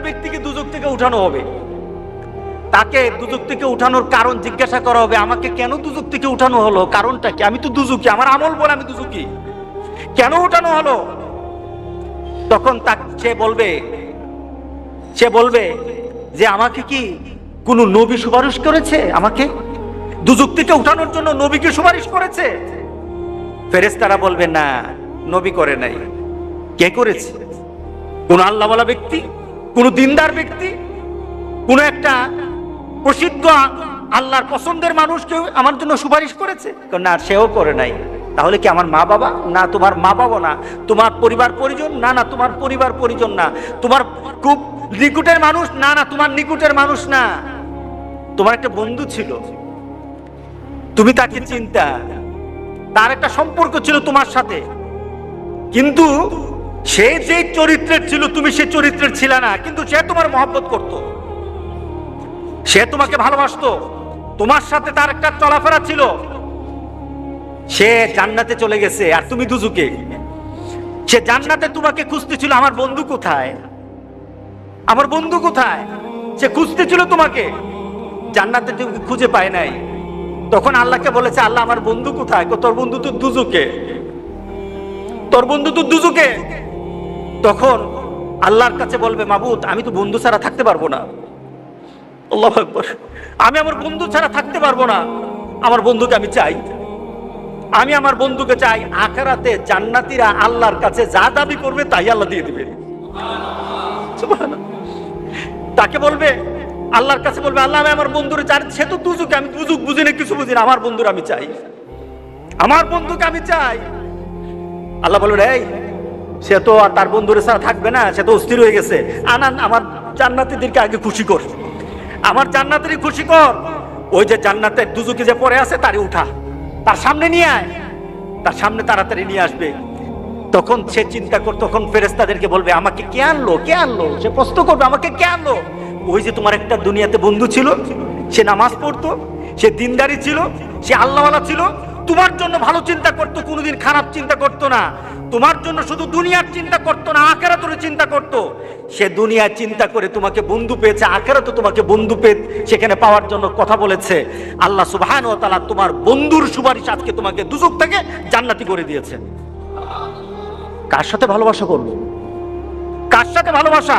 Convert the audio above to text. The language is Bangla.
ব্যক্তিকে দুজক থেকে উঠানো হবে, তাকে দুজক থেকে উঠানোর কারণ জিজ্ঞাসা করা হবে, আমাকে কেন দুজক থেকে উঠানো হলো, কারণটা কি? আমি তো দুজকি, আমার আমল বলে আমি দুজকি, কেন উঠানো হলো? তখন সে বলবে যে আমাকে কি কোন নবী সুপারিশ করেছে? আমাকে দুজক থেকে উঠানোর জন্য নবীকে সুপারিশ করেছে? ফেরেশতারা বলবে না, নবী করে নাই। কে করেছে? কোন আল্লাহওয়ালা ব্যক্তি, কোন দিনদার ব্যক্তি, কোন একটা প্রসিদ্ধ আল্লাহর পছন্দের মানুষ কেউ আমার জন্য সুপারিশ করেছে? না, সেও করে নাই। তাহলে কি আমার মা বাবা? না, তোমার মা বাবা না। তোমার পরিবার পরিজন? না, না, তোমার পরিবার পরিজন না। তোমার খুব নিকটের মানুষ? না, না, তোমার নিকটের মানুষ না। তোমার একটা বন্ধু ছিল, তুমি তাকে চিন্তা, তার একটা সম্পর্ক ছিল তোমার সাথে, কিন্তু সে যে চরিত্রের ছিল তুমি সে চরিত্রের ছিল না, কিন্তু সে তোমার মহব্বত করত, সে তোমাকে ভালোবাসতো, তোমার সাথে তার একটা চলাফেরা ছিল। সে জান্নাতে চলে গেছে আর তুমি দুজকে। সে জান্নাতে তোমাকে খুঁজতেছিল, আমার বন্ধু কোথায়, আমার বন্ধু কোথায়? সে খুঁজতেছিল তোমাকে, জান্নাতে তুমি খুঁজে পায় নাই। তখন আল্লাহকে বলেছে, আল্লাহ আমার বন্ধু কোথায়? তোর বন্ধু তো দুজকে, তোর বন্ধু তো দুজকে। তখন আল্লাহর কাছে বলবে, মাবুদ আমি তো বন্ধু ছাড়া থাকতে পারবো না। আল্লাহু আকবার, আমি আমার বন্ধু ছাড়া থাকতে পারবো না, আমার বন্ধুকে আমি চাই, আমি আমার বন্ধুকে চাই। আখিরাতে জান্নাতীরা আল্লাহর কাছে যা দাবি করবে তাই আল্লাহ দিয়ে দিবে। সুবহানাল্লাহ। তাকে বলবে, আল্লাহর কাছে বলবে, আল্লাহ আমি আমার বন্ধুরে চাই, সে তো দুজকে, আমি দুজক বুঝি না, কিছু বুঝি না, আমার বন্ধুর আমি চাই, আমার বন্ধুকে আমি চাই। আল্লাহ বলবে, এই সে তো আর তার বন্ধুরে ছাড়া থাকবে না, সে তো অস্থির হয়ে গেছে, আনান আমার জান্নাতীদেরকে আগে খুশি কর, আমার জান্নাতেরই খুশি কর। ওই যে জান্নাতের দুজকে যে পড়ে আছে তারে উঠা, তার সামনে নিয়ে আয়, তার সামনে তাড়াতাড়ি নিয়ে আসবে। তখন সে চিন্তা কর, তখন ফেরেশতাদেরকে বলবে, আমাকে কে আনলো, কে আনলো? সে প্রশ্ন করবে, আমাকে কে আনলো? ওই যে তোমার একটা দুনিয়াতে বন্ধু ছিল, সে নামাজ পড়তো, সে দিনদারি ছিল, সে আল্লাহওয়ালা ছিল, তোমার জন্য ভালো চিন্তা করতো, কোনোদিন খারাপ চিন্তা করতো না, তোমার জন্য শুধু দুনিয়ার চিন্তা করতো না, আখিরাতের চিন্তা করতো। সে দুনিয়ার চিন্তা করে তোমাকে বন্ধু পেয়েছে, আখিরাতে তোমাকে বন্ধু পেয়ে সেখানে পাওয়ার জন্য কথা বলেছে। আল্লাহ সুবহানাহু ওয়া তাআলা তোমার বন্ধুর সুপারিশ আজকে তোমাকে দুজক থেকে জান্নাতি করে দিয়েছে। কার সাথে ভালোবাসা করবো? কার সাথে ভালোবাসা?